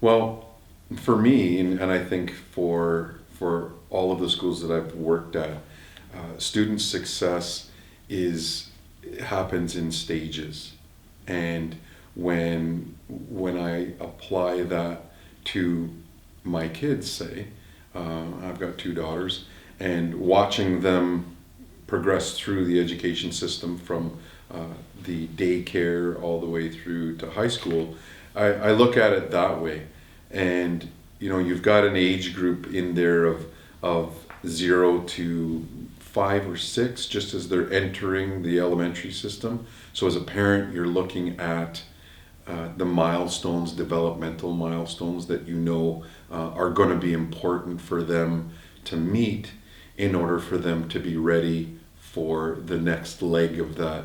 Well, for me, and I think for all of the schools that I've worked at, student success is happens in stages, and when I apply that to my kids, say, I've got two daughters, and watching them progress through the education system from the daycare all the way through to high school, I look at it that way. And you've got an age group in there of 0 to 5 or 6, just as they're entering the elementary system. So as a parent, you're looking at the milestones, developmental milestones that are going to be important for them to meet in order for them to be ready for the next leg of that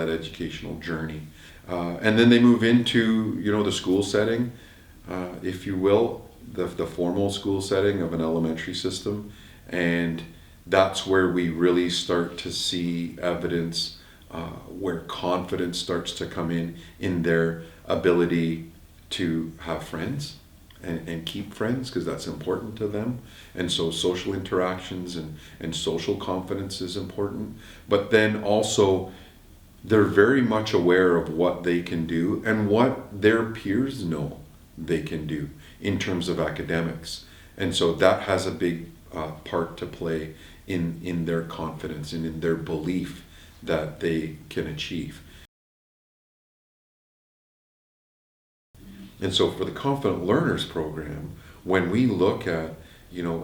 educational journey. And then they move into the school setting, if you will, the formal school setting of an elementary system, and that's where we really start to see evidence where confidence starts to come in their ability to have friends and keep friends, because that's important to them. And so social interactions and social confidence is important. But then also they're very much aware of what they can do and what their peers know they can do in terms of academics. And so that has a big part to play in their confidence and in their belief that they can achieve. And so for the Confident Learners program, when we look at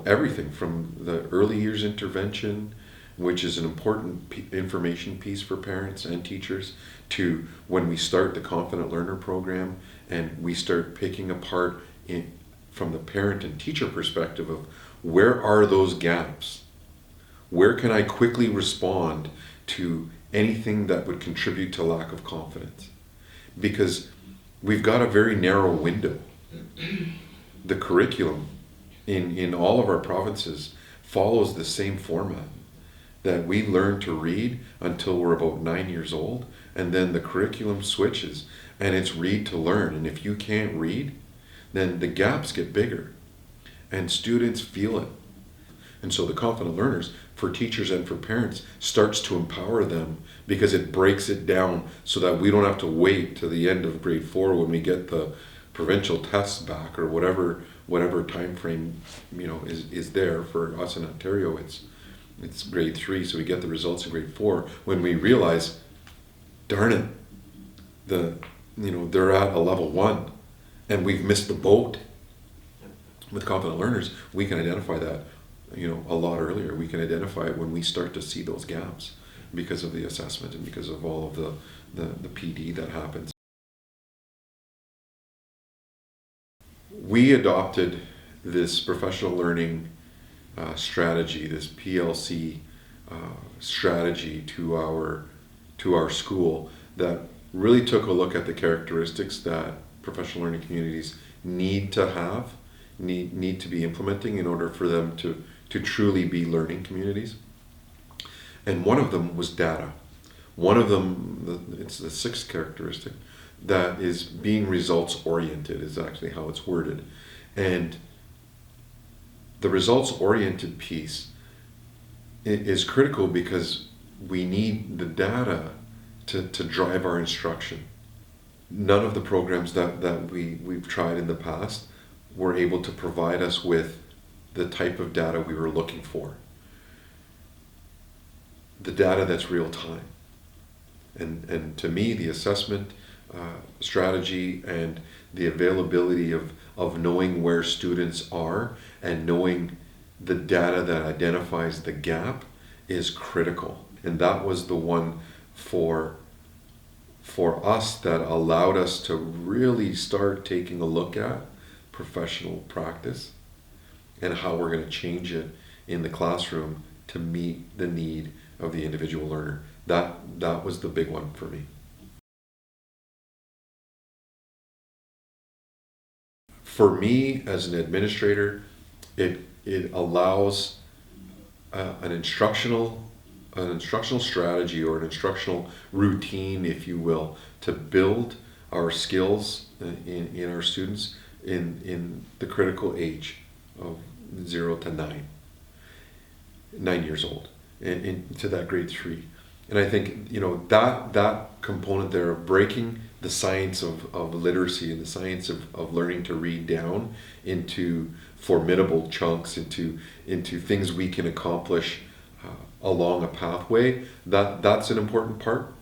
everything from the early years intervention, which is an important information piece for parents and teachers, to when we start the Confident Learner program and we start picking apart from the parent and teacher perspective of where are those gaps? Where can I quickly respond to anything that would contribute to lack of confidence? Because we've got a very narrow window. The curriculum in all of our provinces follows the same format, that we learn to read until we're about 9 years old, and then the curriculum switches and it's read to learn. And if you can't read, then the gaps get bigger and students feel it. And so the Confident Learners, for teachers and for parents, starts to empower them, because it breaks it down so that we don't have to wait to the end of grade 4 when we get the provincial tests back, or whatever time frame is there. For us in Ontario, it's grade 3, so we get the results in grade 4 when we realize, darn it, they're at a level 1 and we've missed the boat. With Confident Learners, we can identify that a lot earlier. We can identify it when we start to see those gaps because of the assessment and because of all of the PD that happens. We adopted this professional learning strategy, this PLC strategy to our school, that really took a look at the characteristics that professional learning communities need to be implementing in order for them to truly be learning communities. And one of them was data. One of them, it's the 6th characteristic, that is being results oriented, is actually how it's worded. And the results oriented piece is critical because we need the data to drive our instruction. None of the programs that we've tried in the past were able to provide us with the type of data we were looking for. The data that's real time. And to me, the assessment strategy and the availability of knowing where students are and knowing the data that identifies the gap is critical. And that was the one for us that allowed us to really start taking a look at professional practice and how we're going to change it in the classroom to meet the need of the individual learner. That was the big one for me. For me, as an administrator, it allows an instructional strategy or an instructional routine, if you will, to build our skills in our students in the critical age of 0 to 9 years old, into that grade 3. And I think, that component there of breaking the science of literacy and the science of learning to read down into formidable chunks, into things we can accomplish along a pathway, that's an important part.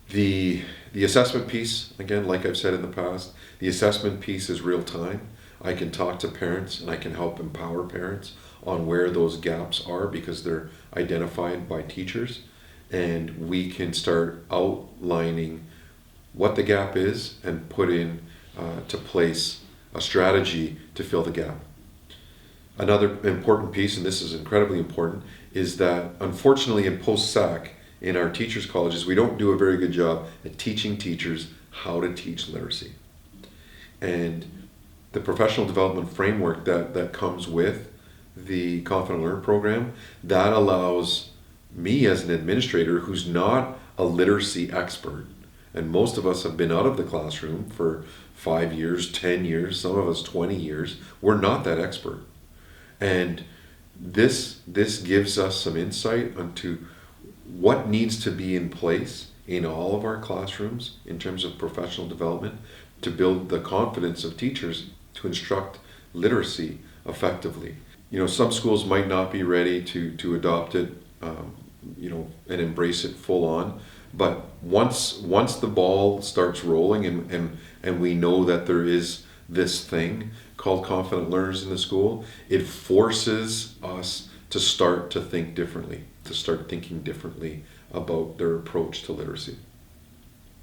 The assessment piece, again, like I've said in the past, the assessment piece is real time. I can talk to parents and I can help empower parents on where those gaps are because they're identified by teachers. And we can start outlining what the gap is and put in to place a strategy to fill the gap. Another important piece, and this is incredibly important, is that unfortunately in post-SAC, in our teachers' colleges, we don't do a very good job at teaching teachers how to teach literacy. And the professional development framework that comes with the Confident Learn program, that allows me as an administrator who's not a literacy expert, and most of us have been out of the classroom for 5 years, 10 years, some of us 20 years, we're not that expert. And this gives us some insight into what needs to be in place in all of our classrooms in terms of professional development to build the confidence of teachers to instruct literacy effectively. Some schools might not be ready to adopt it, and embrace it full on. But once the ball starts rolling and we know that there is this thing called confident learners in the school, it forces us to start to think differently, to start thinking differently about their approach to literacy.